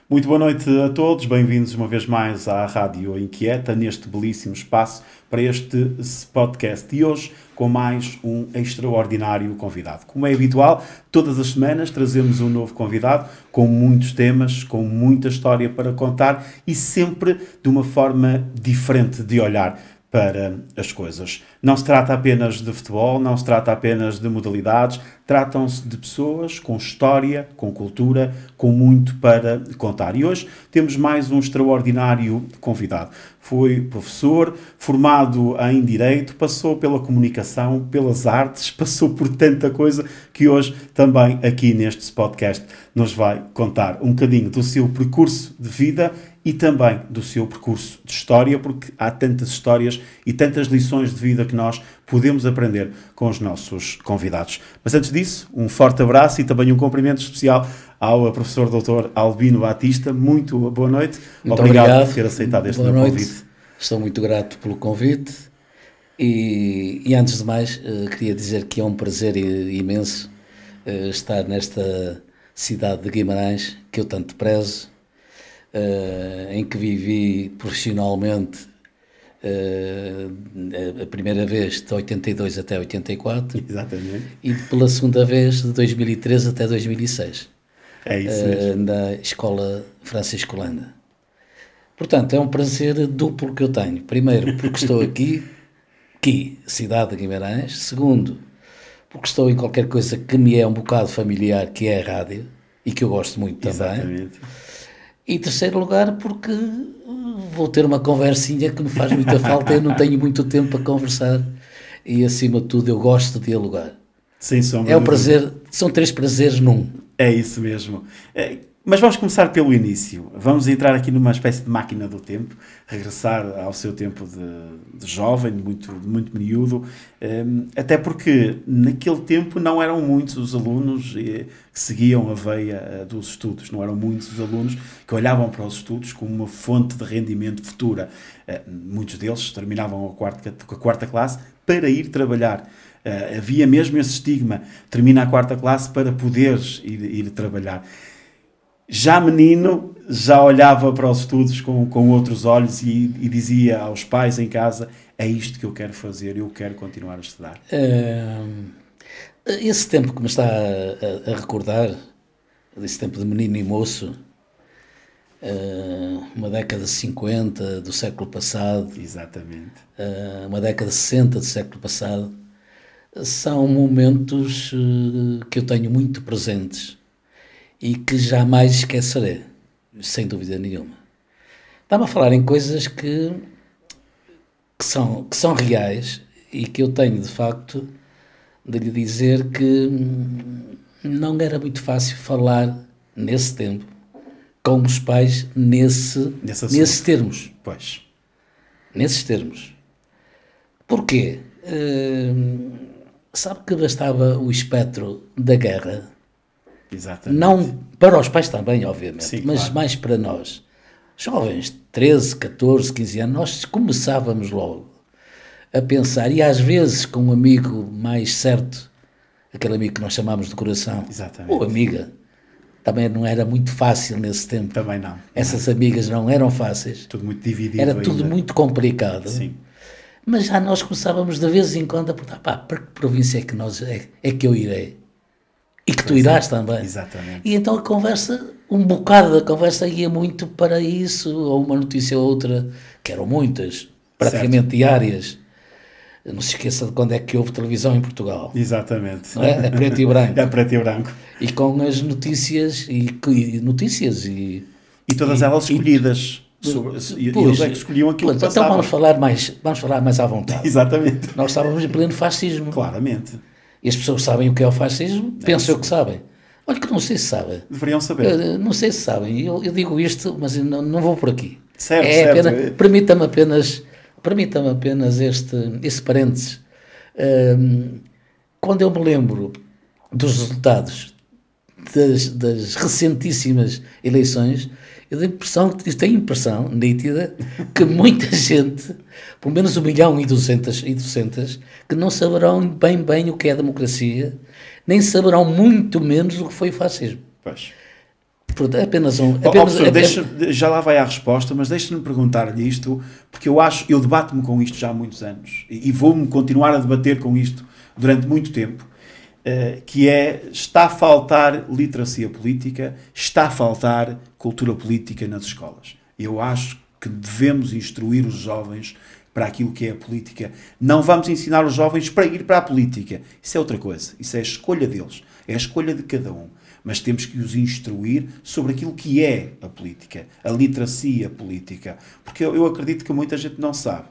Muito boa noite a todos, bem-vindos uma vez mais à Rádio Inquieta, neste belíssimo espaço para este podcast. E hoje com mais um extraordinário convidado. Como é habitual, todas as semanas trazemos um novo convidado com muitos temas, com muita história para contar e sempre de uma forma diferente de olhar para as coisas. Não se trata apenas de futebol, não se trata apenas de modalidades, tratam-se de pessoas com história, com cultura, com muito para contar. E hoje temos mais um extraordinário convidado. Foi professor, formado em Direito, passou pela comunicação, pelas artes, passou por tanta coisa que hoje também aqui neste podcast nos vai contar um bocadinho do seu percurso de vida e também do seu percurso de história, porque há tantas histórias e tantas lições de vida que nós podemos aprender com os nossos convidados. Mas antes disso, um forte abraço e também um cumprimento especial ao professor Dr. Albino Batista. Muito boa noite. Muito obrigado por ter aceitado este meu convite. Estou muito grato pelo convite e antes de mais queria dizer que é um prazer imenso estar nesta cidade de Guimarães, que eu tanto prezo, em que vivi profissionalmente a primeira vez de 82 até 84. Exatamente. E pela segunda vez de 2013 até 2006. É isso mesmo. Na Escola Francisco Landa. Portanto, é um prazer duplo que eu tenho. Primeiro, porque estou aqui, cidade de Guimarães. Segundo, porque estou em qualquer coisa que me é um bocado familiar, que é a rádio, e que eu gosto muito também. Exatamente. E terceiro lugar, porque vou ter uma conversinha que me faz muita falta. Eu não tenho muito tempo para conversar e, acima de tudo, eu gosto de dialogar. Sem sombra É um prazer, são 3 prazeres num. É isso mesmo. Mas vamos começar pelo início. Vamos entrar aqui numa espécie de máquina do tempo, regressar ao seu tempo de jovem, muito miúdo, até porque naquele tempo não eram muitos os alunos que seguiam a veia dos estudos, não eram muitos os alunos que olhavam para os estudos como uma fonte de rendimento futura. Muitos deles terminavam a quarta classe para ir trabalhar. Havia mesmo esse estigma, termina a quarta classe para poderes ir trabalhar. Já menino, já olhava para os estudos com outros olhos e dizia aos pais em casa: é isto que eu quero fazer, eu quero continuar a estudar. Esse tempo que me está a recordar, esse tempo de menino e moço, uma década de 50 do século passado, exatamente, uma década de 60 do século passado, são momentos que eu tenho muito presentes e que jamais esquecerei, sem dúvida nenhuma. Estava a falar em coisas que são reais e que eu tenho, de facto, de lhe dizer que não era muito fácil falar, nesse tempo, com os pais nesses termos. Pois. Nesses termos. Porquê? Sabe que bastava o espectro da guerra. Exatamente. Não para os pais também, obviamente, sim, mas claro, mais para nós, jovens, 13, 14, 15 anos, nós começávamos logo a pensar, e às vezes com um amigo mais certo, aquele amigo que nós chamamos de coração, exatamente, ou amiga, também não era muito fácil nesse tempo. Também não. Essas amigas não eram fáceis. Tudo muito dividido. Era tudo muito complicado. Sim. Mas já nós começávamos de vez em quando a perguntar: para que província é que eu irei? E que tu irás também. Exatamente. E então a conversa, um bocado da conversa ia muito para isso, ou uma notícia ou outra, que eram muitas, praticamente diárias. Não se esqueça de quando é que houve televisão em Portugal. Exatamente. Não é? É preto e branco. É preto e branco. E com as notícias e todas elas escolhidas. E eles é que escolhiam aquilo que passava. Então vamos falar mais à vontade. Exatamente. Nós estávamos em pleno fascismo. Claramente. E as pessoas sabem o que é o fascismo, pensam que sabem. Olha que não sei se sabem. Deveriam saber. Não sei se sabem. Eu digo isto, mas não vou por aqui. Certo. Permita-me apenas esse parênteses. Quando eu me lembro dos resultados das recentíssimas eleições, eu tenho a impressão nítida que muita gente, pelo menos 1.200.000, que não saberão bem o que é democracia, nem saberão muito menos o que foi o fascismo. Pois. Pronto, é apenas um... Professor, já lá vai a resposta, mas deixa-me perguntar-lhe isto, porque eu debato-me com isto já há muitos anos, e vou-me continuar a debater com isto durante muito tempo, que está a faltar literacia política, está a faltar cultura política nas escolas. Eu acho que devemos instruir os jovens para aquilo que é a política. Não vamos ensinar os jovens para ir para a política. Isso é outra coisa. Isso é a escolha deles. É a escolha de cada um. Mas temos que os instruir sobre aquilo que é a política, a literacia política. Porque eu acredito que muita gente não sabe.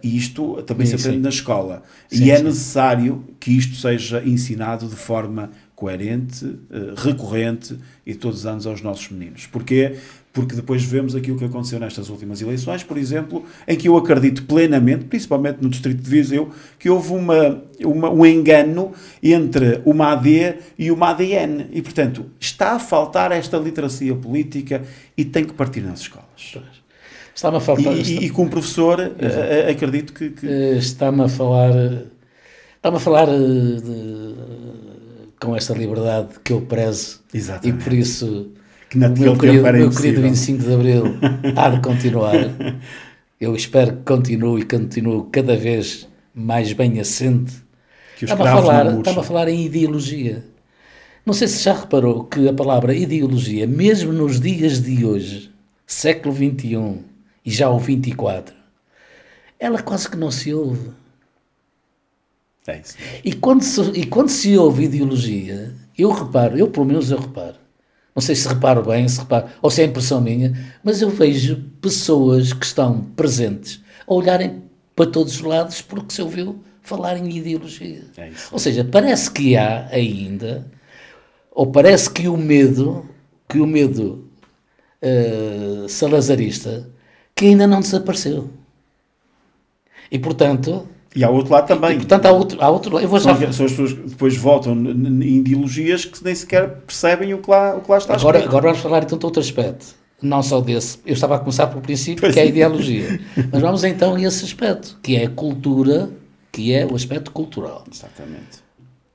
E isto também se aprende na escola. E é necessário que isto seja ensinado de forma coerente, recorrente e todos os anos aos nossos meninos. Porquê? Porque depois vemos aquilo que aconteceu nestas últimas eleições, por exemplo, em que eu acredito plenamente, principalmente no distrito de Viseu, que houve um engano entre uma AD e uma ADN. E, portanto, está a faltar esta literacia política e tem que partir nas escolas. Está-me a faltar... E como professor, acredito que... Está-me a falar com esta liberdade que eu prezo. Exatamente. E por isso... Que na o meu querido 25 de Abril há de continuar. Eu espero que continue cada vez mais bem assente. Estava a falar em ideologia. Não sei se já reparou que a palavra ideologia, mesmo nos dias de hoje, século XXI e já o 24, ela quase que não se ouve. É isso. E quando se ouve ideologia, eu pelo menos reparo. Não sei se reparo bem, ou se é impressão minha, mas eu vejo pessoas que estão presentes a olharem para todos os lados porque se ouviu falar em ideologia. É isso. Ou seja, parece que há ainda, ou parece que o medo salazarista, que ainda não desapareceu. E, portanto... E há outro lado também. E, portanto, há outro lado. São as pessoas que depois votam em ideologias que nem sequer percebem o que lá está escrito. Agora vamos falar então de outro aspecto. Não só desse. Eu estava a começar pelo princípio, que é a ideologia. Mas vamos então a esse aspecto, que é a cultura, que é o aspecto cultural. Exatamente.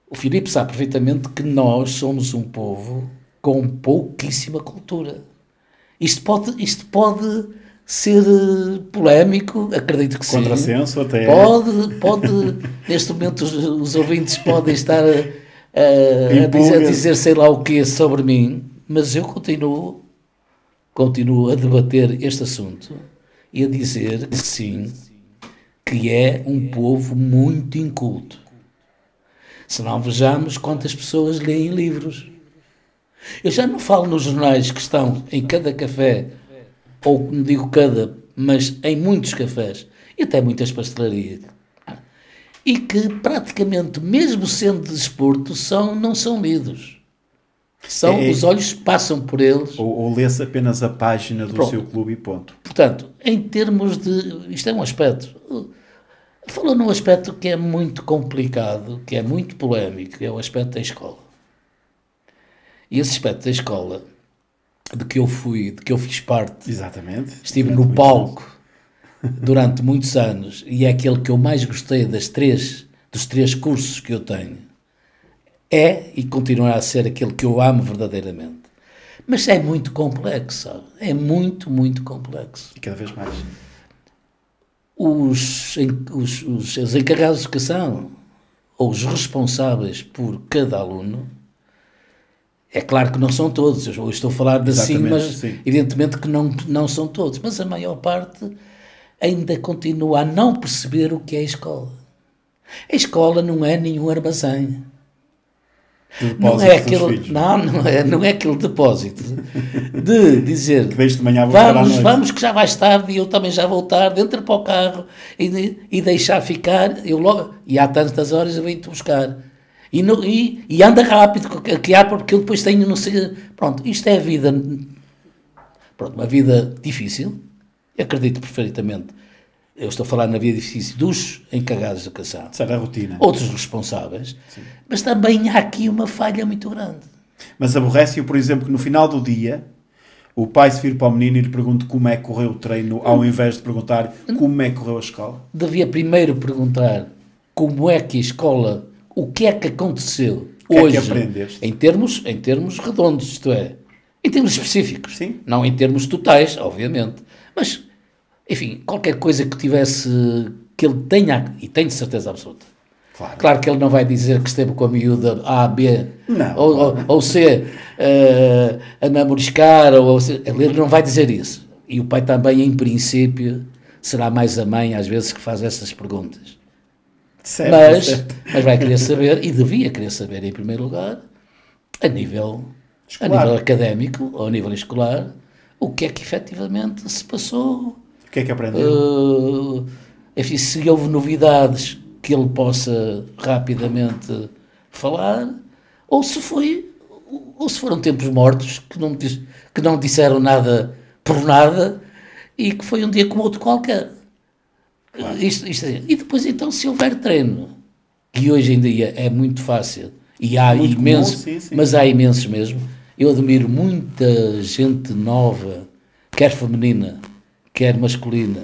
O Filipe sabe perfeitamente que nós somos um povo com pouquíssima cultura. Isto pode ser polémico, acredito que sim. Contrassenso até. Pode neste momento os ouvintes podem estar a dizer sei lá o que sobre mim, mas eu continuo a debater este assunto e a dizer que sim, que é um povo muito inculto. Se não vejamos quantas pessoas leem livros. Eu já não falo nos jornais que estão em cada café, ou não digo cada, mas em muitos cafés, e até muitas pastelarias, e que praticamente, mesmo sendo de desporto, não são lidos. Os olhos passam por eles. Ou lê-se apenas a página do seu clube e ponto. Portanto, em termos de... Isto é um aspecto... Falou num aspecto que é muito complicado, que é muito polémico, que é o aspecto da escola. E esse aspecto da escola... de que eu fiz parte. Exatamente. Estive no palco durante muitos anos e é aquele que eu mais gostei dos três cursos que eu tenho. É e continuará a ser aquele que eu amo verdadeiramente. Mas é muito complexo, sabe? É muito, muito complexo. E cada vez mais. Os encarregados de educação ou os responsáveis por cada aluno, é claro que não são todos, eu estou a falar de assim, mas sim. Evidentemente que não são todos, mas a maior parte ainda continua a não perceber o que é a escola. A escola não é nenhum armazém. Não é aquele depósito de dizer que de manhã vamos que já vais tarde e eu também já vou tarde, entra para o carro e deixar ficar, e há tantas horas eu venho-te buscar. E anda rápido, porque eu depois tenho, não sei... Pronto, isto é a vida... Pronto, uma vida difícil. Eu acredito perfeitamente. Eu estou a falar na vida difícil dos encarregados de educação. Será a rotina. Outros responsáveis. Sim. Mas também há aqui uma falha muito grande. Mas aborrece-o, por exemplo, que no final do dia o pai se vira para o menino e lhe pergunta como é que correu o treino, ao invés de perguntar como é que correu a escola. Devia primeiro perguntar como é que a escola... O que é que aconteceu hoje, em termos redondos, isto é, Em termos específicos. Sim. Não em termos totais, obviamente. Mas, enfim, qualquer coisa que tivesse, que ele tenha, e tenho de certeza absoluta. Claro que ele não vai dizer que esteve com a miúda A, B, Não, ou C, a namoriscar, ele não vai dizer isso. E o pai também, em princípio, será mais a mãe, às vezes, que faz essas perguntas. Certo. Mas vai querer saber, e devia querer saber, em primeiro lugar, a nível académico, ou a nível escolar, o que é que efetivamente se passou. O que é que aprendeu? Enfim, se houve novidades que ele possa rapidamente falar, ou se foram tempos mortos que não disseram nada por nada e que foi um dia como outro qualquer. Claro. E depois, então, se houver treino, que hoje em dia é muito fácil, e há imensos, mas há imensos mesmo. Eu admiro muita gente nova, quer feminina, quer masculina,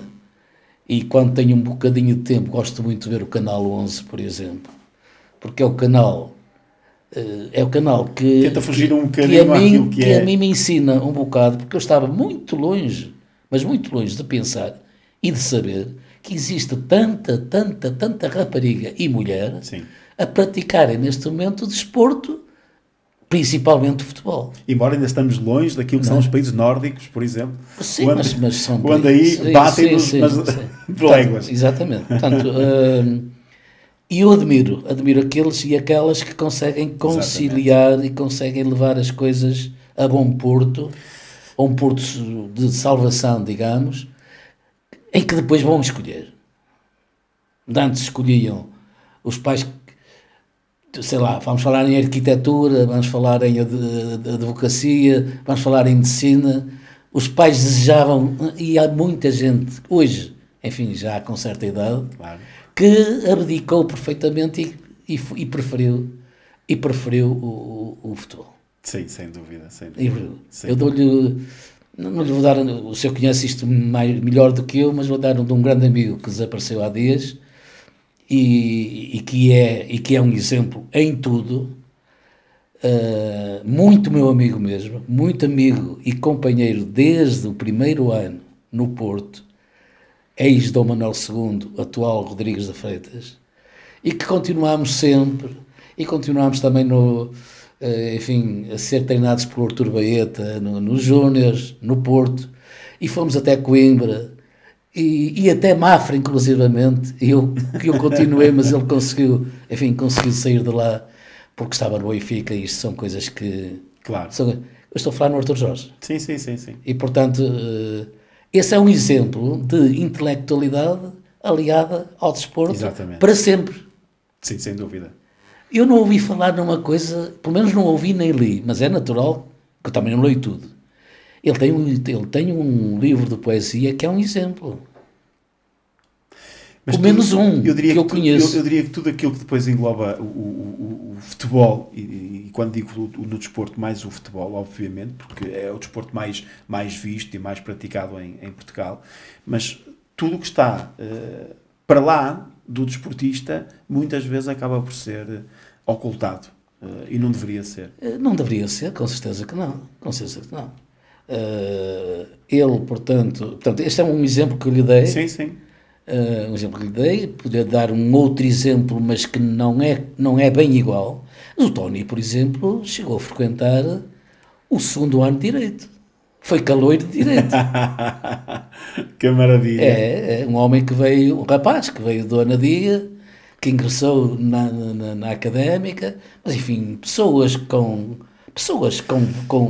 e quando tenho um bocadinho de tempo, gosto muito de ver o Canal 11, por exemplo, porque é o canal que tenta fugir um bocadinho àquilo que a mim me ensina um bocado, porque eu estava muito longe, mas muito longe de pensar e de saber que existe tanta rapariga e mulher a praticarem neste momento o desporto, principalmente o futebol. Embora ainda estamos longe daquilo que são os países nórdicos, por exemplo. Sim, mas são quando aí batem-nos de léguas. Exatamente. Portanto, e eu admiro aqueles e aquelas que conseguem conciliar e conseguem levar as coisas a bom porto, a um porto de salvação, digamos, em que depois vão escolher. Antes escolhiam os pais, sei lá, vamos falar em arquitetura, vamos falar em advocacia, vamos falar em medicina. Os pais desejavam, e há muita gente, hoje, enfim, já com certa idade, que abdicou perfeitamente e preferiu o futebol. Sim, sem dúvida. Eu dou-lhe, não lhe vou dar, o senhor conhece isto melhor do que eu, mas vou dar de um grande amigo que desapareceu há dias e que é um exemplo em tudo, muito meu amigo mesmo, muito amigo e companheiro desde o primeiro ano no Porto, ex-Dom Manuel II, atual Rodrigues de Freitas, e que continuamos sempre, e continuamos também a ser treinados por Artur Baeta, nos Júniors, no Porto, e fomos até Coimbra, e até Mafra, inclusivamente, eu continuei, mas ele conseguiu sair de lá, porque estava no Benfica, e isto são coisas que... Claro. Eu estou a falar no Artur Jorge. Sim. E, portanto, esse é um exemplo de intelectualidade aliada ao desporto. Exatamente. Para sempre. Sim, sem dúvida. Eu não ouvi falar numa coisa, pelo menos não ouvi nem li, mas é natural, que eu também não leio tudo. Ele tem um livro de poesia que é um exemplo. Pelo menos um que eu conheço. Eu diria que tudo aquilo que depois engloba o futebol, e quando digo no desporto, mais o futebol, obviamente, porque é o desporto mais visto e mais praticado em Portugal, mas tudo o que está para lá do desportista, muitas vezes acaba por ser ocultado. E não deveria ser. Não deveria ser, com certeza que não. Com certeza que não. Ele, portanto, este é um exemplo que eu lhe dei. Sim. Um exemplo que lhe dei, podia dar um outro exemplo, mas que não é bem igual. O Tony, por exemplo, chegou a frequentar o segundo ano de Direito. Foi caloiro de Direito. Que maravilha. É um homem um rapaz que veio do Anadia, que ingressou na académica, mas enfim, pessoas com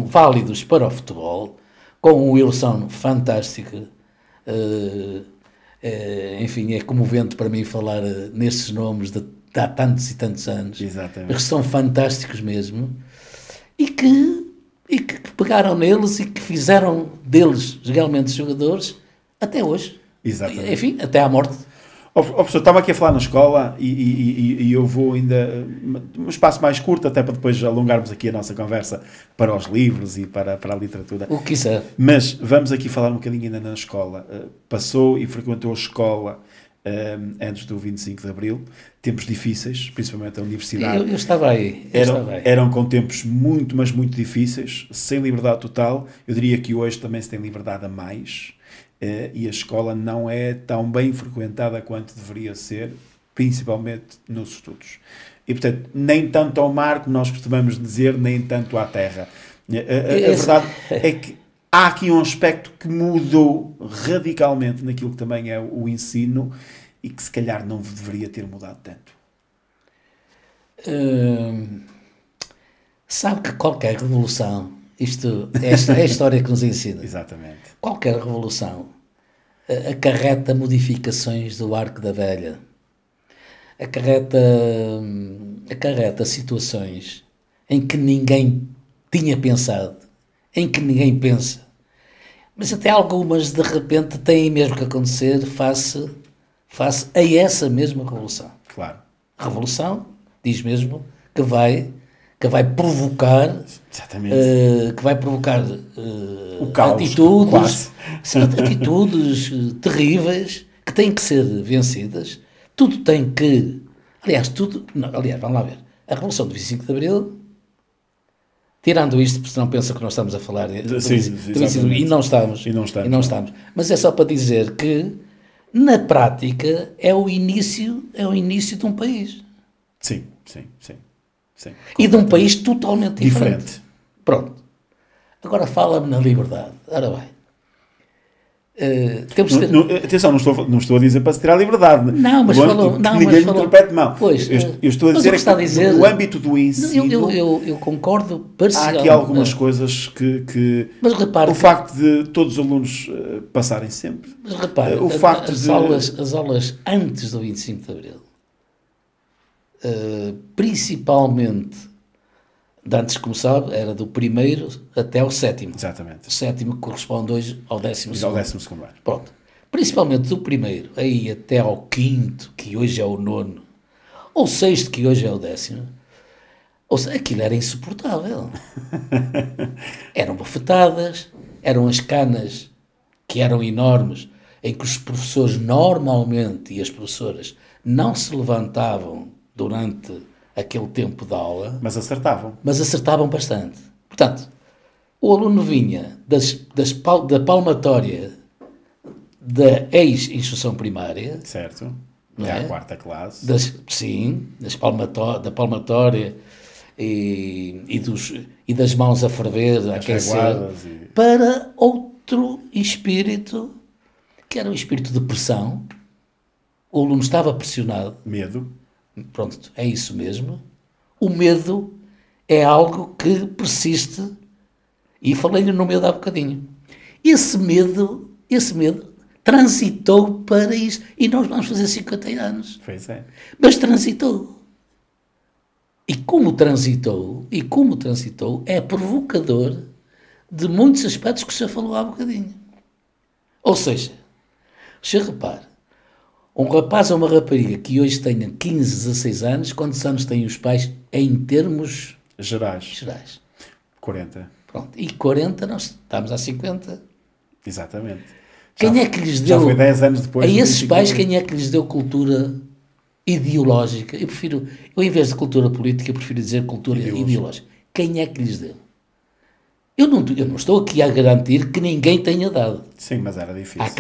válidos para o futebol, com uma evolução fantástica. Enfim, é comovente para mim falar nestes nomes de há tantos e tantos anos. Exatamente. Mas que são fantásticos mesmo e que pegaram neles e que fizeram deles realmente jogadores até hoje. Exatamente. Enfim, até à morte. Professor, estava aqui a falar na escola e eu vou ainda um espaço mais curto, até para depois alongarmos aqui a nossa conversa para os livros e para a literatura. O que quiser. Mas vamos aqui falar um bocadinho ainda na escola. Passou e frequentou a escola antes do 25 de Abril, tempos difíceis, principalmente a universidade. Eu estava aí. Eram com tempos muito, mas muito difíceis, sem liberdade total. Eu diria que hoje também se tem liberdade a mais, e a escola não é tão bem frequentada quanto deveria ser, principalmente nos estudos. E, portanto, nem tanto ao mar, como nós costumamos dizer, nem tanto à terra. A verdade é que há aqui um aspecto que mudou radicalmente naquilo que também é o ensino e que se calhar não deveria ter mudado tanto. Sabe que qualquer revolução, isto é a história que nos ensina. Exatamente. Qualquer revolução acarreta modificações do arco da velha, acarreta situações em que ninguém tinha pensado, em que ninguém pensa, mas até algumas de repente têm mesmo que acontecer face a essa mesma revolução. Claro. A revolução diz mesmo que vai provocar, o caos, atitudes terríveis que têm que ser vencidas. Tudo tem que, aliás, vamos lá ver, a Revolução de 25 de Abril, tirando isto, porque senão pensa que nós estamos a falar e não estamos, mas é só para dizer que na prática é o início de um país. Sim. E de um país totalmente diferente. Pronto. Agora fala-me na liberdade. Ora bem. Atenção, não estou a dizer para se tirar a liberdade. Não, mas falou. Ninguém me interprete mal. Pois, eu estou a dizer que no âmbito do ensino. Eu concordo parcialmente. Há aqui algumas coisas que mas repare, o facto de todos os alunos passarem sempre. Mas repare, as aulas antes do 25 de Abril, principalmente, antes, como sabe, era do primeiro até ao sétimo. Exatamente. O sétimo corresponde hoje ao 12º. Ao 12º ano. Pronto. Principalmente do primeiro, aí até ao quinto, que hoje é o nono, ou sexto, que hoje é o 10º. Ou seja, aquilo era insuportável. Eram bofetadas, eram as canas que eram enormes, em que os professores normalmente, e as professoras, não se levantavam durante aquele tempo de aula. Mas acertavam. Mas acertavam bastante. Portanto, o aluno vinha da palmatória da ex-instrução primária. Certo. Não é a quarta classe. Da palmatória e das mãos a ferver, a aquecer, para outro espírito, que era um espírito de pressão. O aluno estava pressionado. Medo. Pronto, é isso mesmo. O medo é algo que persiste, e falei-lhe no medo há bocadinho. Esse medo transitou para isso, e nós vamos fazer 50 anos. Pois é. Mas transitou. E como transitou, é provocador de muitos aspectos que o senhor falou há bocadinho. Ou seja, o senhor repare, um rapaz ou uma rapariga que hoje tenha 15, 16 anos, quantos anos têm os pais em termos gerais? 40. Pronto. E 40, nós estamos a 50. Exatamente. Quem é que lhes deu... Já foi 10 anos depois. A esses pais, quem é que lhes deu cultura ideológica? Eu em vez de cultura política, eu prefiro dizer cultura ideológica. Quem é que lhes deu? Eu não estou aqui a garantir que ninguém tenha dado. Sim, mas era difícil. Há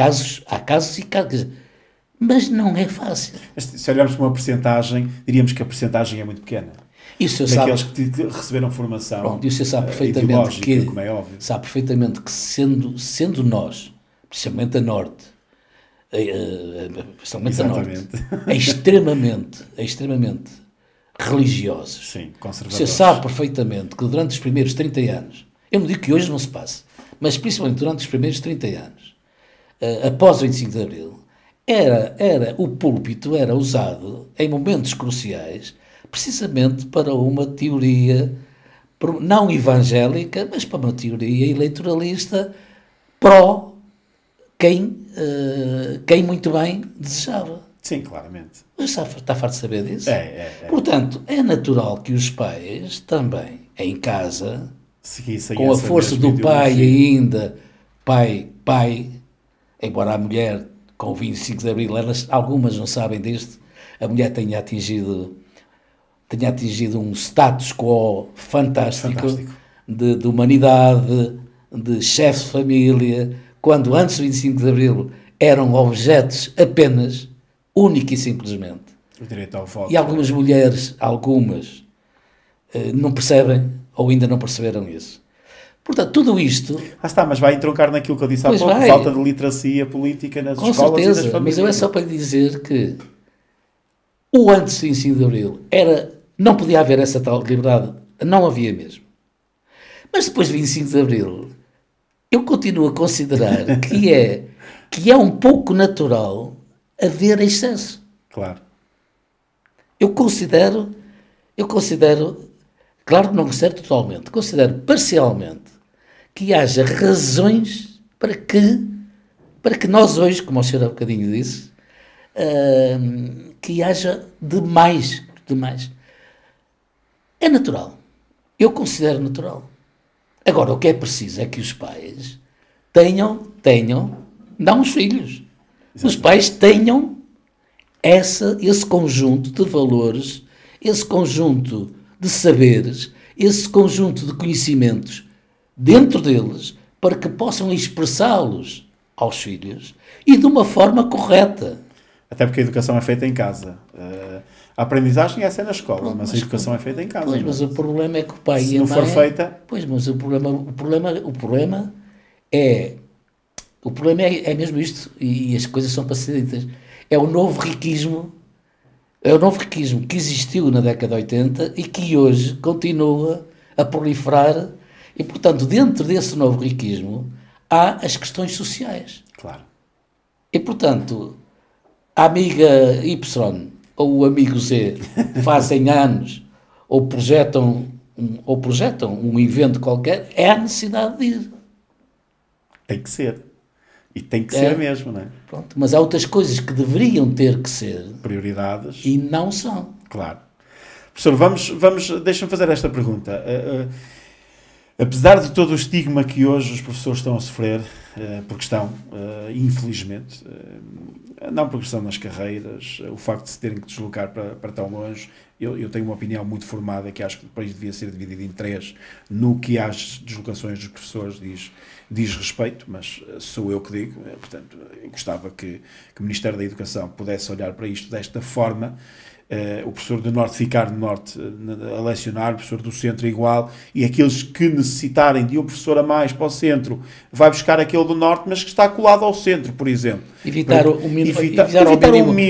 casos e casos. Mas não é fácil. Se olharmos para uma percentagem, diríamos que a percentagem é muito pequena. E o senhor daqueles sabe, que receberam formação. Pronto, e o senhor sabe perfeitamente que, como é óbvio. sabe perfeitamente que sendo nós, principalmente a Norte, principalmente a Norte, extremamente religiosos. Sim, conservadores. O senhor sabe perfeitamente que durante os primeiros 30 anos, eu não digo que hoje não se passe, mas principalmente durante os primeiros 30 anos, após o 25 de Abril, o púlpito era usado em momentos cruciais precisamente para uma teoria não evangélica, mas para uma teoria eleitoralista pró quem muito bem desejava. Sim, claramente. Mas está farto de saber disso? É. Portanto, é natural que os pais também, em casa, seguissem com a força do pai ainda, pai, embora a mulher com o 25 de Abril, algumas não sabem disto, a mulher tenha atingido um status quo fantástico. De humanidade, de chefe de família, quando antes do 25 de Abril eram objetos apenas, única e simplesmente. O direito ao voto. E algumas mulheres, não percebem ou ainda não perceberam isso. Portanto, tudo isto... está, mas vai entroncar naquilo que eu disse há pouco, falta de literacia política nas escolas certeza, e nas famílias. Mas eu é só para lhe dizer que o antes do 25 de Abril não podia haver essa tal liberdade, não havia mesmo. Mas depois de 25 de Abril, eu continuo a considerar que é um pouco natural haver excesso. Claro. Eu considero, claro que não considero totalmente, considero parcialmente que haja razões para que nós hoje, como o senhor há bocadinho disse, que haja demais. É natural. Eu considero natural. Agora, o que é preciso é que os pais tenham, não os filhos, os pais tenham esse conjunto de valores, esse conjunto de saberes, esse conjunto de conhecimentos dentro deles para que possam expressá-los aos filhos e de uma forma correta. Até porque a educação é feita em casa. A aprendizagem é na escola, mas a educação é feita em casa. Pois, mas o problema é que o pai se e a mãe... Se não for feita... Pois, mas o problema é mesmo isto, e as coisas são para ser ditas. É o novo riquismo que existiu na década de 80 e que hoje continua a proliferar. E, portanto, dentro desse novo riquismo há as questões sociais. Claro. E, portanto, a amiga Y ou o amigo Z fazem anos ou projetam um evento qualquer, é a necessidade de ir. Tem que ser. E tem que ser mesmo, não é? Pronto, mas há outras coisas que deveriam ter que ser. Prioridades. E não são. Claro. Professor, deixa-me fazer esta pergunta. Apesar de todo o estigma que hoje os professores estão a sofrer, porque estão, infelizmente, não progressão nas carreiras, o facto de se terem que deslocar para tão longe, eu tenho uma opinião muito formada que acho que o país devia ser dividido em três no que às deslocações dos professores diz respeito, mas sou eu que digo, portanto, eu gostava que o Ministério da Educação pudesse olhar para isto desta forma, o professor do Norte ficar no Norte a lecionar, o professor do Centro igual, e aqueles que necessitarem de um professor a mais para o Centro, vai buscar aquele do Norte, mas que está colado ao Centro, por exemplo. Evitar o mínimo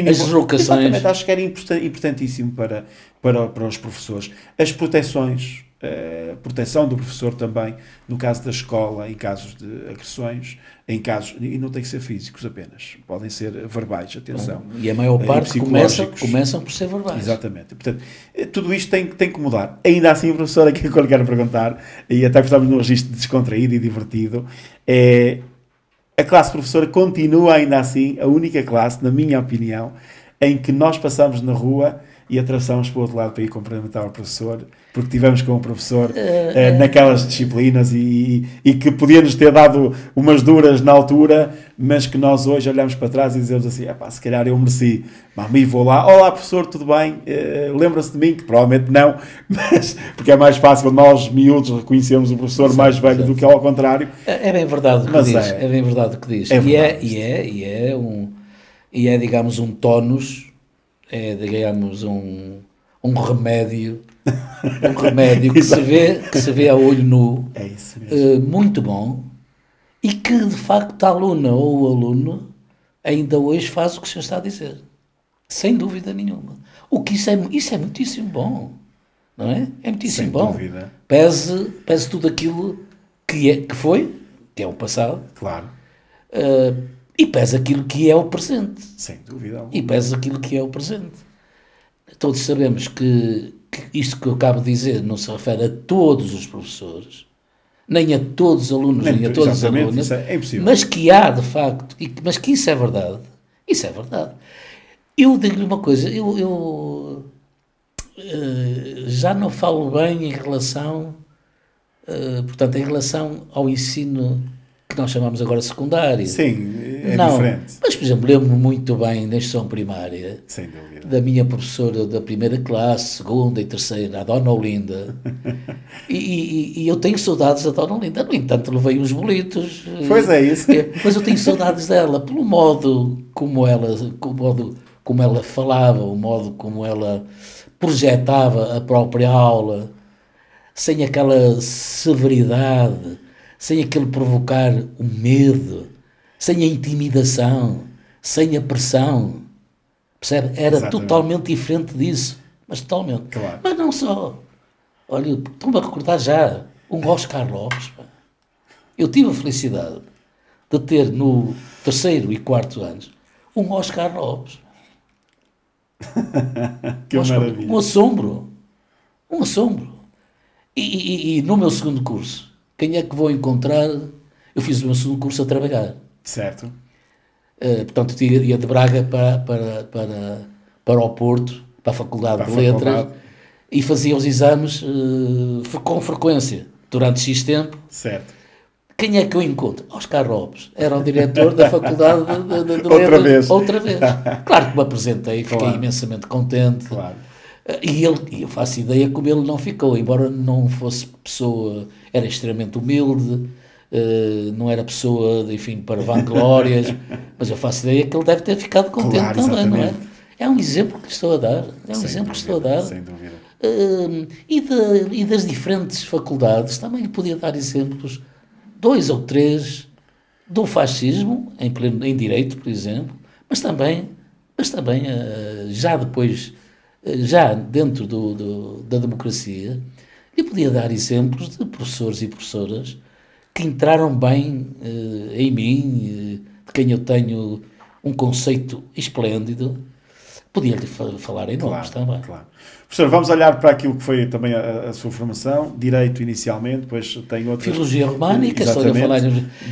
as deslocações. Exatamente, acho que era importantíssimo para os professores. As proteções, proteção do professor também, no caso da escola, em casos de agressões, e não tem que ser físicos apenas, podem ser verbais, atenção. E a maior parte começam por ser verbais. Exatamente. Portanto, tudo isto tem que mudar. Ainda assim, professor, aquilo que eu lhe quero perguntar, e até estamos num registro descontraído e divertido, a classe professora continua ainda assim a única classe, na minha opinião, em que nós passamos na rua e atravessamos para o outro lado para ir cumprimentar o professor, porque tivemos com o professor naquelas disciplinas e que podia-nos ter dado umas duras na altura, mas que nós hoje olhamos para trás e dizemos assim, se calhar eu mereci. Mami, vou lá, olá professor, tudo bem? Lembra-se de mim? Que provavelmente não, mas porque é mais fácil nós, miúdos, reconhecermos o professor mais velho do que ao contrário. É bem verdade o que diz. É bem verdade o que diz. E é, digamos, um tónus, digamos, um remédio que se vê a olho nu, muito bom, e que de facto a aluna ou o aluno ainda hoje faz o que o senhor está a dizer, sem dúvida nenhuma. O que isso é muitíssimo bom, não é? É muitíssimo sem bom. Dúvida. Pese tudo aquilo que é o passado. Claro. E pese aquilo que é o presente. Sem dúvida. E pese aquilo que é o presente. Todos sabemos que isto que eu acabo de dizer não se refere a todos os professores, nem a todos os alunos, nem a todas as alunas, é impossível. Mas que há, de facto, mas que isso é verdade. Isso é verdade. Eu digo-lhe uma coisa, eu já não falo bem em relação, portanto, em relação ao ensino que que nós chamamos agora secundário. Sim, é Não, diferente. mas, por exemplo, lembro-me muito bem na instrução primária, Sem dúvida. da minha professora da primeira classe, segunda e terceira, a Dona Olinda, e eu tenho saudades da Dona Olinda. No entanto, levei uns bolitos. Pois é isso. Mas eu tenho saudades dela, pelo modo como ela falava, o modo como ela projetava a própria aula, sem aquela severidade, sem aquele provocar o medo, sem a intimidação, sem a pressão. Percebe? Era Exatamente. totalmente diferente disso. Mas totalmente. Claro. Mas não só. Olha, estou-me a recordar já um Oscar Lopes. Pá. Eu tive a felicidade de ter no terceiro e quarto anos um Oscar Lopes. Que maravilha. Um assombro. Um assombro. E no meu segundo curso, quem é que vou encontrar? Eu fiz o meu segundo curso a trabalhar. Certo. Portanto, eu ia de Braga para o Porto, para a Faculdade de Letras, e fazia os exames com frequência, durante X tempo. Certo. Quem é que eu encontro? Oscar Lopes. Era o diretor da Faculdade de Outra Letras. vez. Outra vez. Claro que me apresentei, fiquei Claro. imensamente contente. Claro. E eu faço ideia como ele não ficou, embora não fosse pessoa, era extremamente humilde, não era pessoa, enfim, para vanglórias, mas eu faço ideia que ele deve ter ficado contente Claro, também, não é? exatamente. É um exemplo que lhe estou a dar, é um Sem exemplo que dúvida, estou a dar. sem dúvida. E das diferentes faculdades também lhe podia dar exemplos, 2 ou 3, do fascismo, em direito, por exemplo, mas também já depois, já dentro da democracia, lhe podia dar exemplos de professores e professoras que entraram bem em mim, de quem eu tenho um conceito esplêndido. Podia-lhe falar em nomes também. Claro. Professor, vamos olhar para aquilo que foi também a sua formação. Direito inicialmente, depois tem outras... Filologia românica, estou a falar...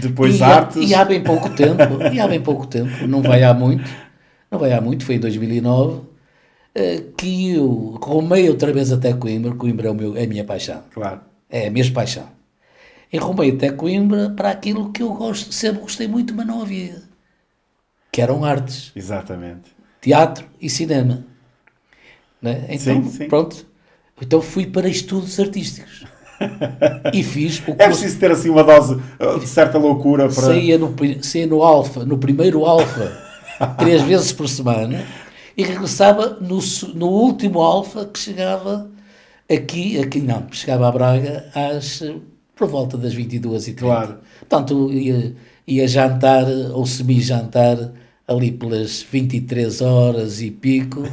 Depois artes... E há bem pouco tempo, não vai há muito, foi em 2009, que eu rumei outra vez até Coimbra. Coimbra é a minha paixão. Claro. É a minha paixão. E rumei até Coimbra para aquilo que eu gosto, sempre gostei muito, mas não havia. Que eram artes. Exatamente. Teatro e cinema. Né? Então, sim. Pronto. Então fui para estudos artísticos. E fiz o curso. É preciso ter assim uma dose de certa loucura para... Saía no Alfa, no primeiro Alfa, 3 vezes por semana, e regressava no último Alfa, que chegava chegava a Braga por volta das 22h30. Claro. Portanto, ia jantar ou semi-jantar ali pelas 23 horas e pico.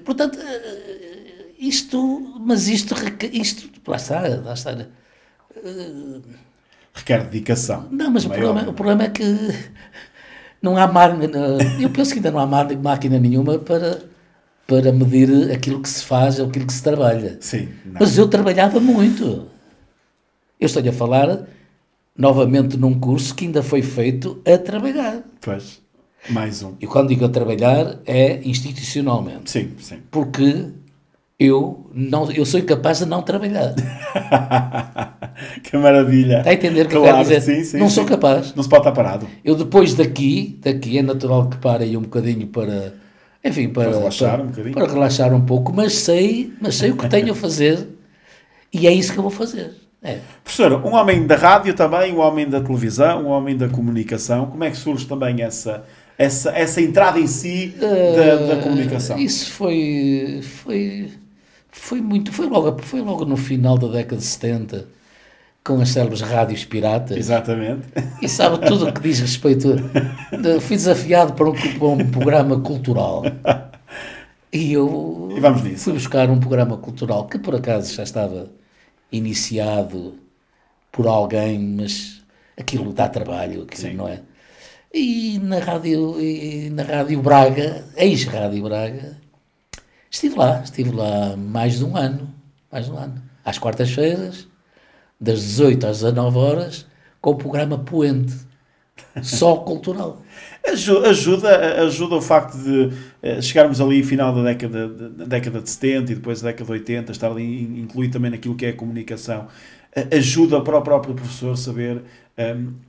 Portanto, isto, lá está. Requer dedicação. Não, mas o problema é que não há eu penso que ainda não há máquina nenhuma para medir aquilo que se faz ou aquilo que se trabalha. Sim. Não. Mas eu trabalhava muito. Eu estou a falar novamente num curso que ainda foi feito a trabalhar. Pois, mais um. E quando digo a trabalhar é institucionalmente. Sim. Porque eu sou incapaz de não trabalhar. Que maravilha. Está a entender o que eu Claro, quero dizer? sim, não sou capaz. Não se pode estar parado. Eu depois daqui é natural que pare um bocadinho para relaxar um bocadinho. Para relaxar um pouco, mas sei o que tenho a fazer e é isso que eu vou fazer. É. Professor, um homem da rádio também, um homem da televisão, um homem da comunicação, como é que surge também essa entrada em si da comunicação? Isso foi logo no final da década de 70, com as célebres rádios piratas. Exatamente. E sabe tudo o que diz respeito. Fui desafiado para um programa cultural. E vamos nisso. Fui buscar um programa cultural que por acaso já estava iniciado por alguém, mas aquilo dá trabalho, não é? E na Rádio Braga, ex-Rádio Braga, estive lá mais de um ano, às quartas-feiras, das 18 às 19 horas, com o programa Poente, só cultural. Ajuda o facto de chegarmos ali final da década de 70 e depois da década de 80, estar ali incluído também naquilo que é a comunicação. ajuda para o próprio professor saber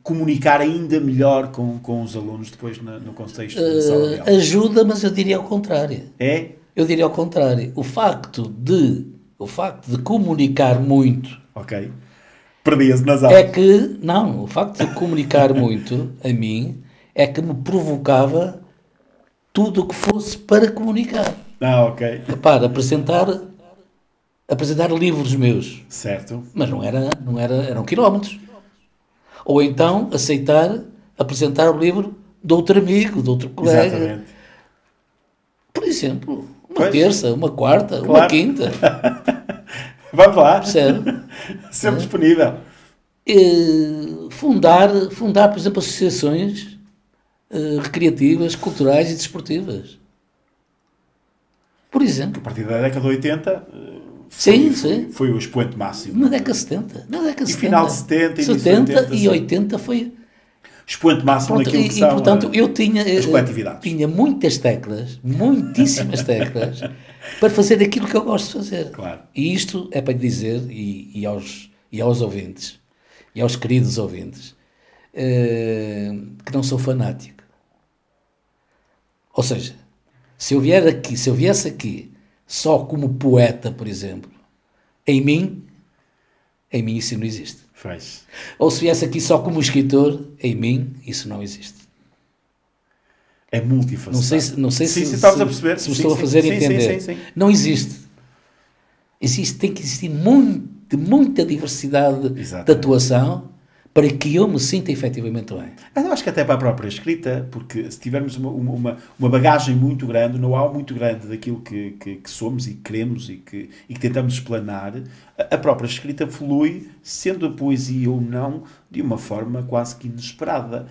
comunicar ainda melhor com os alunos depois no contexto da sala de aula? Ajuda, mas eu diria ao contrário. É? Eu diria ao contrário. O facto de comunicar muito... Ok. Perdia-se nas aulas. É que, não, o facto de comunicar muito, a mim, é que me provocava tudo o que fosse para comunicar. Ok. Para apresentar livros meus. Certo. Mas eram quilómetros. Ou então apresentar o livro de outro amigo, de outro colega. Exatamente. Por exemplo, uma terça, uma quarta, claro. uma quinta. Vamos lá. Percebe? Sempre disponível. Fundar, por exemplo, associações recreativas, culturais e desportivas. Por exemplo. A partir da década de 80 foi o expoente máximo. Na década de 70. E final de 70 e 70 e 80 foi... Expoente máximo daquilo que são portanto, eu as coletividades. Tinha muitas teclas, muitíssimas teclas, para fazer aquilo que eu gosto de fazer. Claro. E isto é para lhe dizer, e aos ouvintes, e aos queridos ouvintes, que não sou fanático. Ou seja, se eu viesse aqui só como poeta, por exemplo, em mim isso não existe. Faz. Ou se viesse aqui só como escritor, em mim isso não existe. É multifacetado. Não sei se estás a perceber. Se me estou a fazer entender. Sim. Não existe. Tem que existir muita diversidade de atuação para que eu me sinta efetivamente bem. Eu acho que até para a própria escrita, porque se tivermos uma bagagem muito grande, um know-how muito grande daquilo que somos e queremos e que tentamos explanar, a própria escrita flui, sendo a poesia ou não, de uma forma quase que inesperada.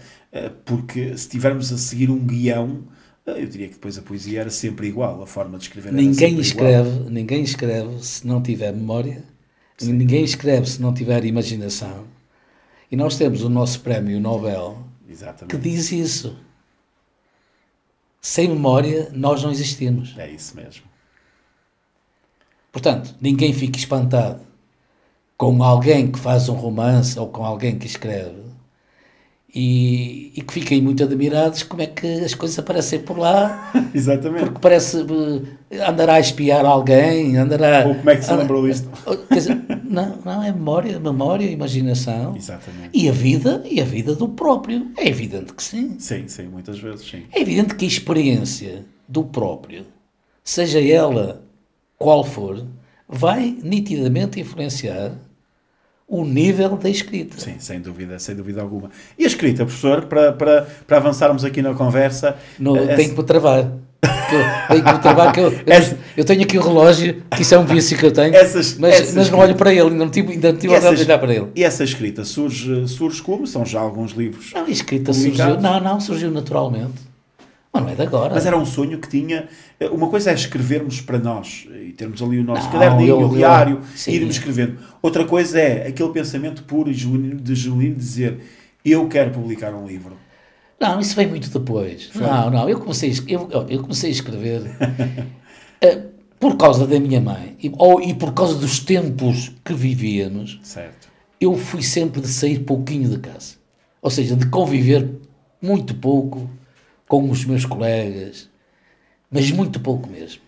Porque se estivermos a seguir um guião, eu diria que depois a poesia era sempre igual, a forma de escrever era Ninguém escreve se não tiver memória, sim. Ninguém escreve se não tiver imaginação. E nós temos o nosso prémio Nobel, exatamente, que diz isso. Sem memória, nós não existimos. É isso mesmo. Portanto, ninguém fique espantado com alguém que faz um romance ou com alguém que escreve e que fiquem muito admirados como é que as coisas aparecem por lá. Exatamente. Porque parece andará a espiar alguém, andará... Ou como é que se lembrou disto? Quer dizer, não, é memória, imaginação. Exatamente. E a vida do próprio. É evidente que sim. Sim, muitas vezes sim. É evidente que a experiência do próprio, seja ela qual for, vai nitidamente influenciar o nível da escrita. Sim, sem dúvida alguma. E a escrita, professor, para avançarmos aqui na conversa... Tenho que me travar. Eu tenho aqui o relógio, que isso é um vício que eu tenho, mas não olho para ele, ainda não tive a hora de olhar para ele. E essa escrita surge como? São já alguns livros? Não, a escrita surgiu naturalmente. Mas não é de agora. Mas era um sonho que tinha... Uma coisa é escrevermos para nós e termos ali o nosso caderninho, o diário, e irmos escrevendo. Outra coisa é aquele pensamento puro e genuíno de dizer: eu quero publicar um livro. Não, isso veio muito depois. Não, eu comecei a escrever por causa da minha mãe e por causa dos tempos que vivíamos. Certo. Eu fui sempre de sair pouquinho de casa. Ou seja, de conviver muito pouco com os meus colegas, mas muito pouco mesmo.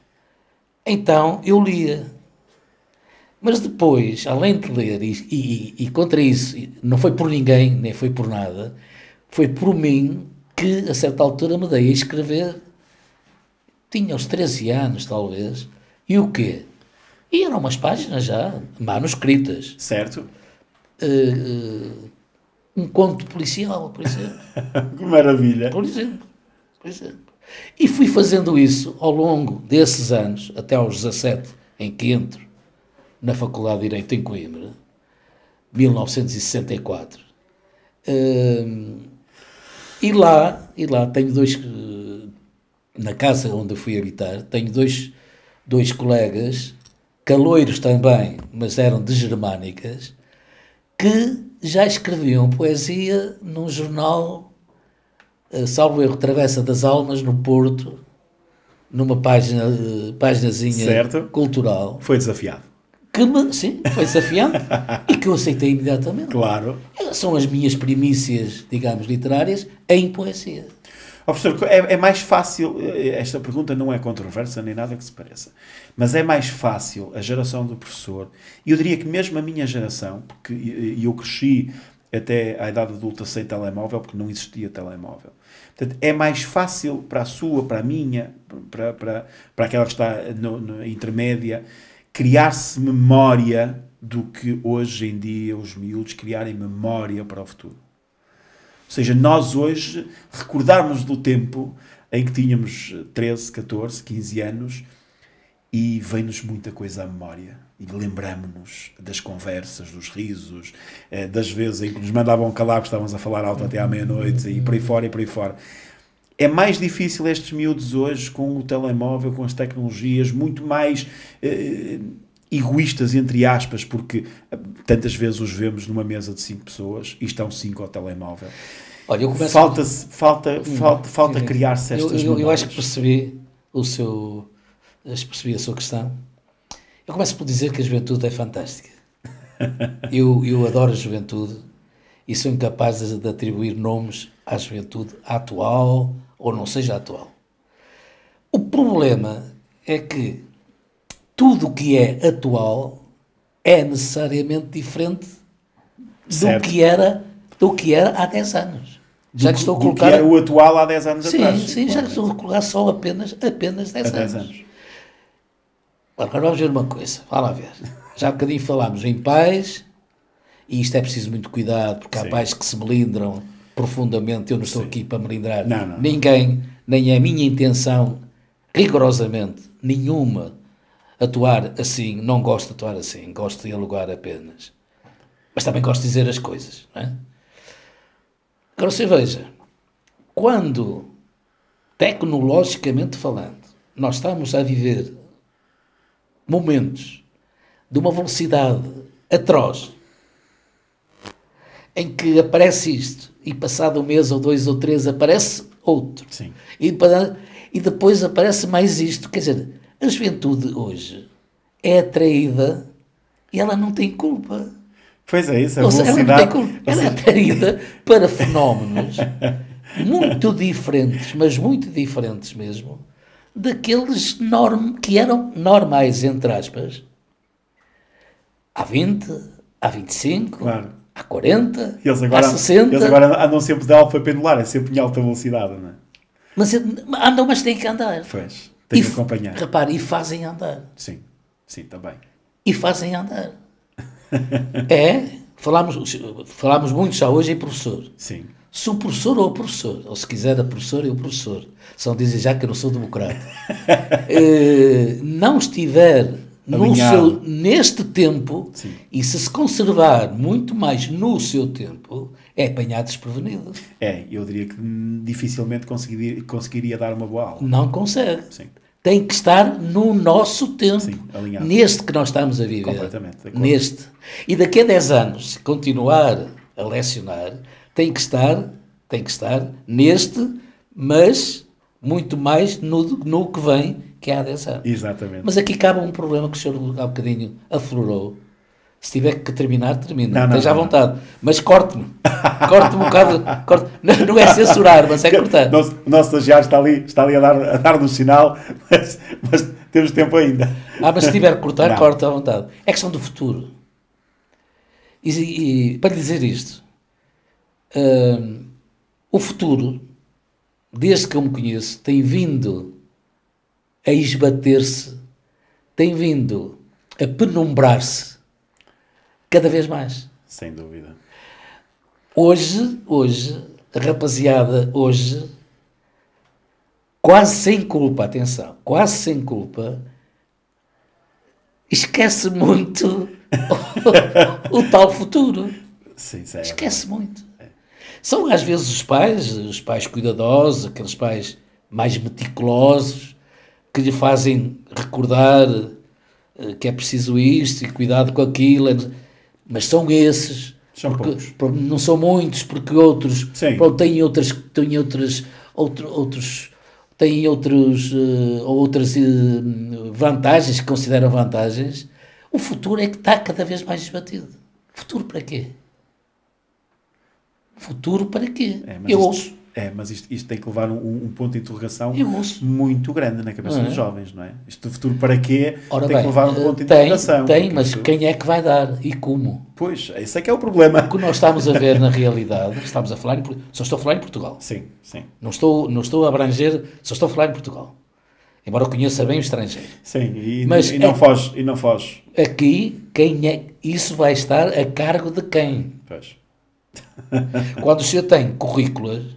Então, eu lia. Mas depois, além de ler, e contra isso, não foi por ninguém, nem foi por nada, foi por mim que, a certa altura, me dei a escrever. Tinha uns 13 anos, talvez. E o quê? E eram umas páginas já, manuscritas. Certo. Um conto policial, por exemplo. Que maravilha. Por exemplo. E fui fazendo isso ao longo desses anos, até aos 17, em que entro na Faculdade de Direito em Coimbra, 1964. E lá tenho na casa onde eu fui habitar, tenho dois colegas, caloiros também, mas eram de germânicas, que já escreviam poesia num jornal, salvo erro, Travessa das Almas, no Porto, numa paginazinha certo. Cultural. Foi desafiado. sim, foi desafiante e que eu aceitei imediatamente. Claro. São as minhas primícias, digamos, literárias em poesia. Oh, professor, é mais fácil, esta pergunta não é controversa nem nada que se pareça, mas é mais fácil a geração do professor, e eu diria que mesmo a minha geração, porque eu cresci até à idade adulta sem telemóvel, porque não existia telemóvel. Portanto, é mais fácil para a sua, para a minha, para aquela que está na intermédia, criar-se memória do que hoje em dia os miúdos criarem memória para o futuro. Ou seja, nós hoje recordarmos do tempo em que tínhamos 13, 14, 15 anos e vem-nos muita coisa à memória. E lembramos-nos das conversas, dos risos, das vezes em que nos mandavam calar porque estávamos a falar alto até à meia-noite e por aí fora e por aí fora. É mais difícil estes miúdos hoje com o telemóvel, com as tecnologias, muito mais egoístas, entre aspas, porque tantas vezes os vemos numa mesa de 5 pessoas e estão 5 ao telemóvel. Olha, eu começo falta criar-se estas memórias. Eu acho que percebi a sua questão. Eu começo por dizer que a juventude é fantástica. Eu adoro a juventude e sou incapaz de atribuir nomes à juventude atual ou não seja atual. O problema é que tudo o que é atual é necessariamente diferente do que era há 10 anos. Já que estou a colocar... Do que era o atual há 10 anos atrás. Sim, já que estou a colocar só apenas 10 anos. Agora vamos ver uma coisa, vá lá ver. Já há bocadinho falámos em pais, e isto é preciso muito cuidado, porque há pais que se melindram profundamente. Eu não estou aqui para melindrar ninguém, nem é a minha intenção, rigorosamente, nenhuma, atuar assim. Não gosto de atuar assim, gosto de dialogar apenas. Mas também gosto de dizer as coisas, não é? Agora você veja, quando, tecnologicamente falando, nós estamos a viver momentos de uma velocidade atroz, em que aparece isto, e passado um mês ou 2 ou 3 aparece outro. Sim. E depois aparece mais isto. Quer dizer, a juventude hoje é atraída e ela não tem culpa. Pois é isso, a velocidade... Ela não tem culpa. Ela é atraída para fenómenos muito diferentes, mas muito diferentes mesmo, daqueles que eram normais, entre aspas, há 20, há 25, claro, há 40, há 60. Eles agora andam sempre de alfa pendular, é sempre em alta velocidade, não é? Mas têm que andar. Pois, têm que acompanhar. Repare, e fazem andar. Sim, também. E fazem andar. Falámos muito já hoje em professor. Sim. Se o professor ou o professor, ou se quiser a professora e o professor, só dizem já que eu não sou democrata, não estiver neste tempo, sim, e se conservar muito mais no seu tempo, é apanhado desprevenido. Eu diria que dificilmente conseguiria dar uma boa aula. Não consegue. Sim. Tem que estar no nosso tempo, sim, neste que nós estamos a viver. Completamente, de acordo. Neste. E daqui a 10 anos, se continuar a lecionar, tem que estar neste, mas muito mais no que vem, que é há 10 anos. Exatamente. Mas aqui cabe um problema que o senhor há bocadinho aflorou. Se tiver que terminar, termina. Esteja à vontade. Mas corte-me. Corte-me um bocado. Não é censurar, mas é cortar. O nosso estagiário está ali a dar-nos sinal, mas temos tempo ainda. Mas se tiver que cortar, corte à vontade. É questão do futuro. E para lhe dizer isto, o futuro, desde que eu me conheço, tem vindo a esbater-se, tem vindo a penumbrar-se cada vez mais. Sem dúvida. Hoje, a rapaziada, quase sem culpa, atenção, quase sem culpa, esquece muito o tal futuro. Sim, esquece muito. São às vezes os pais cuidadosos, aqueles pais mais meticulosos, que lhe fazem recordar que é preciso isto e cuidado com aquilo, mas são esses. São poucos. Não são muitos, porque outros têm outras vantagens, que consideram vantagens. O futuro é que está cada vez mais esbatido. Futuro para quê? Futuro para quê? Eu ouço. Mas isto tem que levar um ponto de interrogação Eu ouço. muito grande na cabeça dos jovens, não é? Isto do futuro para quê? Ora Tem bem, que levar um ponto de interrogação. Tem, mas quem é que vai dar e como? Pois, esse é que é o problema. O que nós estamos a ver na realidade, estamos a falar só estou a falar em Portugal. Sim, sim. Não estou a abranger, só estou a falar em Portugal. Embora eu conheça bem o estrangeiro. Sim, e não foge. Aqui, isso vai estar a cargo de quem? Pois. Quando o senhor tem currículos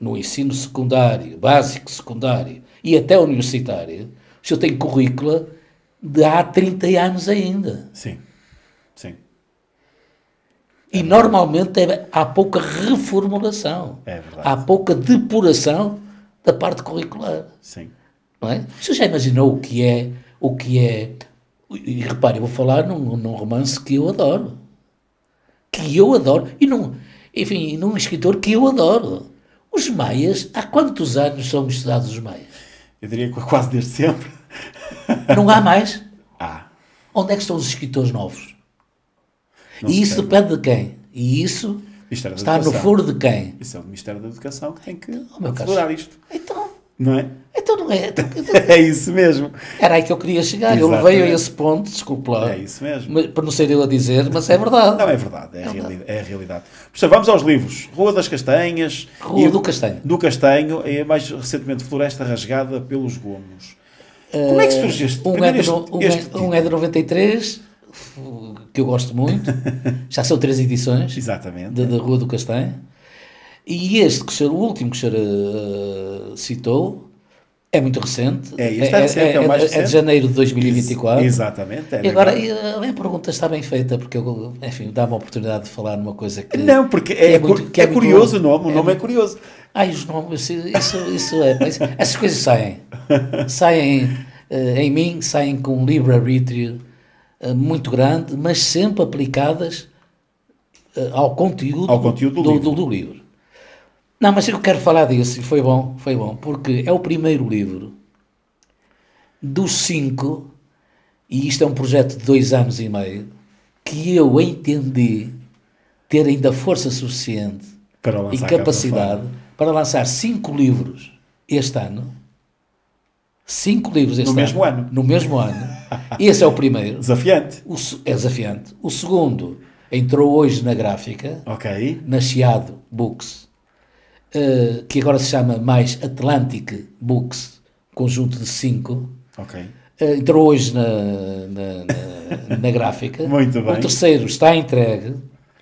no ensino secundário, básico, secundário e até universitário, o senhor tem currículo de há 30 anos ainda. Sim, sim. E normalmente há pouca reformulação. É verdade. Há pouca depuração da parte curricular. Sim. Não é? O senhor já imaginou o que é... E repare, eu vou falar num romance que eu adoro. Enfim, num escritor que eu adoro. Os maias, há quantos anos são estudados os maias? Eu diria que quase desde sempre. Não há mais? Onde é que estão os escritores novos? Não E isso depende de quem? E isso está no foro de quem? Isso é o Ministério da Educação que tem que meu explorar isto. Então não é? Então não é. É isso mesmo. Era aí que eu queria chegar. Exatamente. Eu levei a esse ponto, desculpe lá. É isso mesmo. Mas, para não ser eu a dizer, mas é verdade. Não, é verdade. É a realidade. Professor, vamos aos livros. Rua das Castanhas. Rua do Castanho. Do Castanho. E mais recentemente Floresta Rasgada pelos Gomos. Como é que surge este? Um é de 93, que eu gosto muito. Já são 3 edições. Exatamente. Da Rua do Castanho. E este, o último que o senhor citou, é muito recente. É o mais recente. É de janeiro de 2024. Exatamente. E agora, a pergunta está bem feita, porque eu, enfim, dá-me a oportunidade de falar numa coisa que... Não, porque é curioso o nome. O nome é curioso. Os nomes, essas coisas saem. Saem em mim, saem com um livre-arbítrio muito grande, mas sempre aplicadas ao conteúdo do livro. Não, mas eu quero falar disso, e foi bom, porque é o primeiro livro dos 5, e isto é um projeto de 2 anos e meio, que eu entendi ter ainda força suficiente e capacidade para lançar 5 livros este ano. 5 livros este ano. No mesmo ano. Esse é o primeiro. Desafiante. É desafiante. O segundo entrou hoje na gráfica, na Chiado Books, que agora se chama mais Atlantic Books, conjunto de 5. Entrou hoje na gráfica. Muito bem. O terceiro está entregue.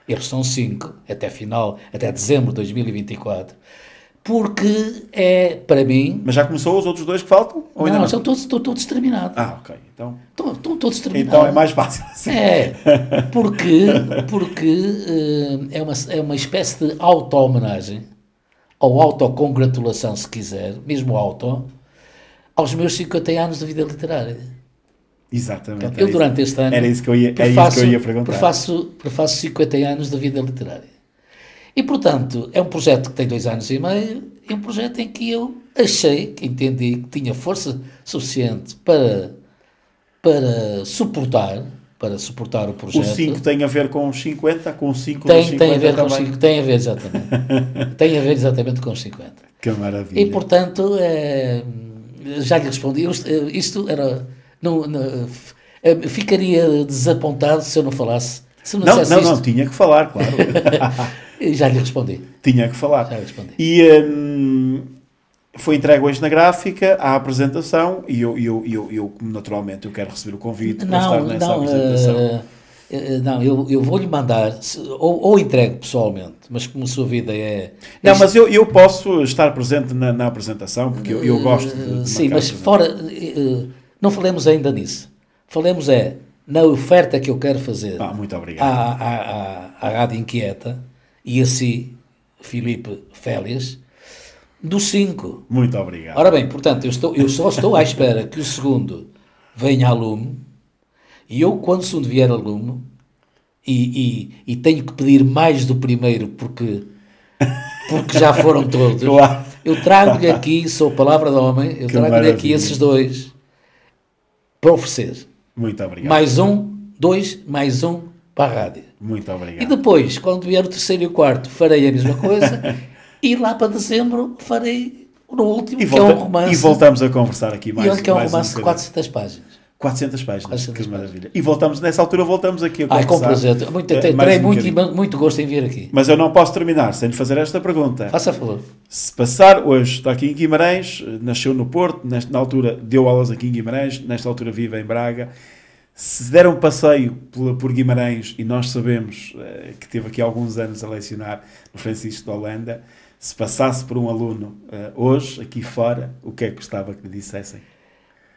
Eles são 5, até dezembro de 2024. Porque é, para mim... Mas já começou os outros 2 que faltam? Ou não, estão todos terminados. Ok. Então... Estão todos terminados. Então é mais fácil. Sim. Porque é uma espécie de auto-homenagem, ou autocongratulação, se quiser, mesmo aos meus 50 anos de vida literária. Exatamente. Portanto, eu durante este ano... Era isso que eu ia perguntar. Prefaço 50 anos de vida literária. E, portanto, é um projeto que tem 2 anos e meio, é um projeto em que eu entendi que tinha força suficiente para suportar o projeto. O 5 tem a ver com os 50, com os 5 tem a ver com 50, tem a ver exatamente. Tem a ver exatamente com os 50. Que maravilha. E, portanto, já lhe respondi, isto era... ficaria desapontado se eu não falasse. Se eu não, tinha que falar, claro. Já lhe respondi. Tinha que falar. Já lhe respondi. E foi entregue hoje na gráfica a apresentação e eu naturalmente eu quero receber o convite para estar nessa apresentação. Eu vou-lhe mandar, ou entregue pessoalmente, mas como a sua vida é... Não, mas eu posso estar presente na apresentação, porque eu gosto de sim, mas fora... não falemos ainda nisso. Falemos na oferta que eu quero fazer. Muito obrigado. À Rádio Inquieta e a si, Filipe Félias, dos 5. Muito obrigado. Ora bem, portanto, eu só estou à espera que o segundo venha a lume, e eu, quando o segundo vier a lume, e tenho que pedir mais do primeiro, porque já foram todos, eu trago-lhe aqui, sou palavra de homem, eu trago-lhe aqui esses 2. para oferecer. Muito obrigado. Mais um, 2, mais um para a rádio. Muito obrigado. E depois, quando vier o terceiro e o quarto, farei a mesma coisa. E lá para dezembro farei no último, que é um romance. E voltamos a conversar aqui mais. E olha que é um mais romance de bocadinho. 400 páginas. 400 páginas, 400 que maravilha. E voltamos, nessa altura voltamos aqui a Ai, conversar. com prazer. Terei muito gosto em vir aqui. Mas eu não posso terminar sem lhe fazer esta pergunta. Faça favor. Se passar hoje, está aqui em Guimarães, nasceu no Porto, na altura deu aulas aqui em Guimarães, nesta altura vive em Braga. Se der um passeio por Guimarães, e nós sabemos que teve aqui alguns anos a lecionar no Francisco de Holanda, se passasse por um aluno hoje, aqui fora, o que é que gostava que lhe dissessem?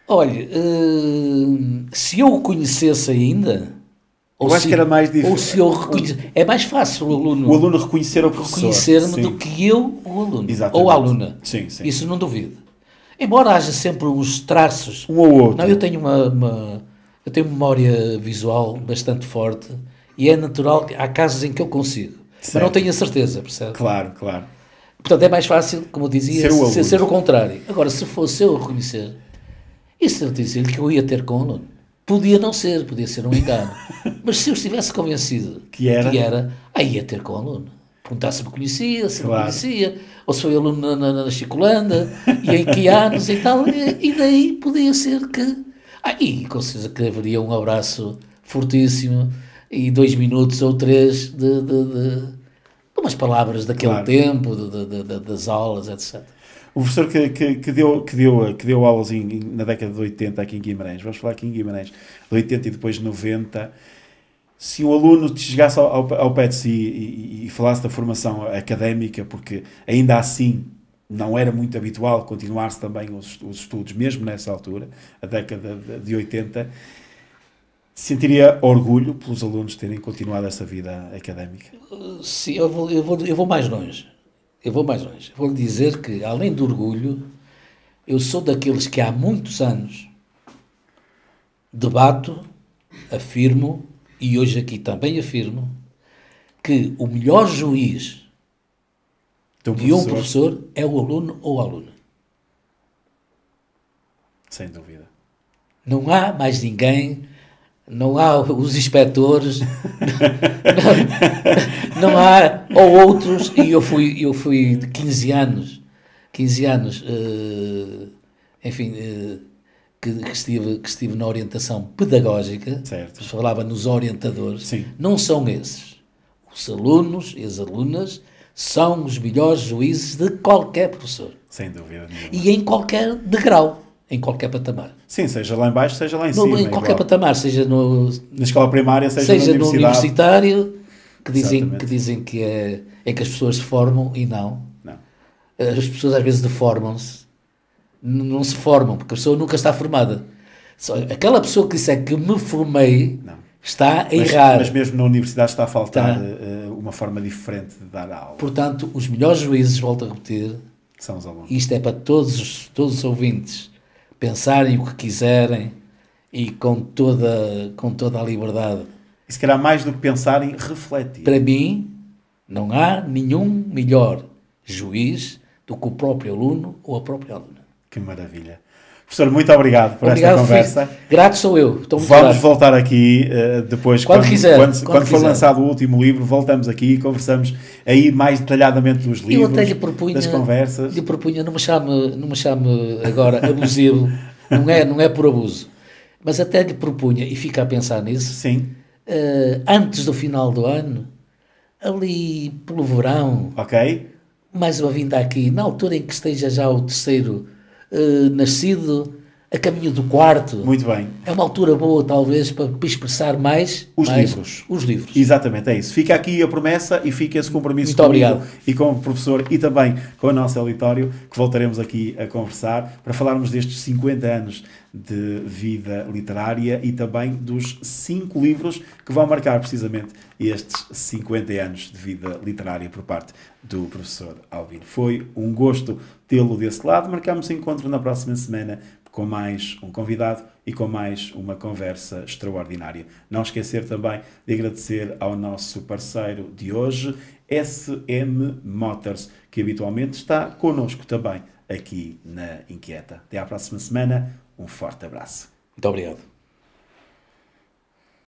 Olha, se eu o conhecesse ainda... Eu acho que era mais difícil. Ou se eu reconhecesse... É mais fácil o aluno reconhecer o professor. Reconhecer-me do que eu, o aluno. Exatamente. Ou a aluna. Sim, sim. Isso não duvido. Embora haja sempre uns traços... Um ou outro. Não, eu tenho eu tenho memória visual bastante forte e é natural que há casos em que eu consigo. Certo. Mas não tenho a certeza, percebe? Claro, claro. Portanto, é mais fácil, como eu dizia, ser o contrário. Agora, se fosse eu a reconhecer, isso eu dizer-lhe que eu ia ter com o aluno. Podia não ser, podia ser um engano. Mas se eu estivesse convencido que era, aí ia ter com o aluno. Perguntar se me conhecia, se claro. não conhecia, ou se foi aluno na Chicolanda, e em que anos e tal, e daí podia ser que... e com certeza que haveria um abraço fortíssimo e 2 minutos ou 3 de umas palavras daquele claro. tempo, das aulas, etc. O professor que deu aulas na década de 80 aqui em Guimarães, vamos falar aqui em Guimarães, de 80 e depois de 90, se um aluno te chegasse ao pé de si e falasse da formação académica, porque ainda assim não era muito habitual continuar-se também os estudos, mesmo nessa altura, a década de 80, sentiria orgulho pelos alunos terem continuado essa vida académica? Sim, eu vou mais longe. Eu vou mais longe. Vou lhe dizer que, além do orgulho, eu sou daqueles que há muitos anos debato, afirmo, e hoje aqui também afirmo, que o melhor juiz de um professor é o aluno ou a aluna. Sem dúvida. Não há mais ninguém, não há os inspectores, não há, ou outros, e eu fui de 15 anos, enfim, que estive na orientação pedagógica, certo. Falava nos orientadores. Sim. Não são esses. Os alunos e as alunas são os melhores juízes de qualquer professor. Sem dúvida nenhuma. E em qualquer degrau, em qualquer patamar. Sim, seja lá em baixo, seja lá em cima. Em qualquer patamar, seja na escola primária, seja no universitário, que Exatamente. dizem que é que as pessoas se formam e não. Não. As pessoas às vezes deformam-se. Não se formam, porque a pessoa nunca está formada. Só aquela pessoa que disser que me formei está a errar. Mas mesmo na universidade está a faltar uma forma diferente de dar a aula. Portanto, os melhores juízes, volto a repetir, são os alunos. Isto é para todos os ouvintes pensarem o que quiserem e com toda a liberdade. E se calhar mais do que pensarem, refletir. Para mim, não há nenhum melhor juiz do que o próprio aluno ou a própria aluna. Que maravilha. Professor, muito obrigado por esta conversa. Grato sou eu. Vamos voltar aqui depois, quando for lançado o último livro, voltamos aqui e conversamos aí mais detalhadamente dos livros, eu até lhe propunha, das conversas. Lhe propunha, não me chame agora abusivo, não é por abuso, mas até lhe propunha, e fica a pensar nisso, sim. Antes do final do ano, ali pelo verão, mais uma vinda aqui, na altura em que esteja já o terceiro nascido, a caminho do quarto. Muito bem. É uma altura boa, talvez, para expressar mais os livros. Os livros. Exatamente, é isso. Fica aqui a promessa e fica esse compromisso Muito obrigado. E com o professor e também com o nosso auditório, que voltaremos aqui a conversar para falarmos destes 50 anos de vida literária e também dos 5 livros que vão marcar precisamente estes 50 anos de vida literária por parte do professor Albino. Foi um gosto tê-lo desse lado. Marcamos encontro na próxima semana com mais um convidado e com mais uma conversa extraordinária. Não esquecer também de agradecer ao nosso parceiro de hoje, SM Motors, que habitualmente está connosco também aqui na Inquieta. Até à próxima semana. Um forte abraço. Muito obrigado.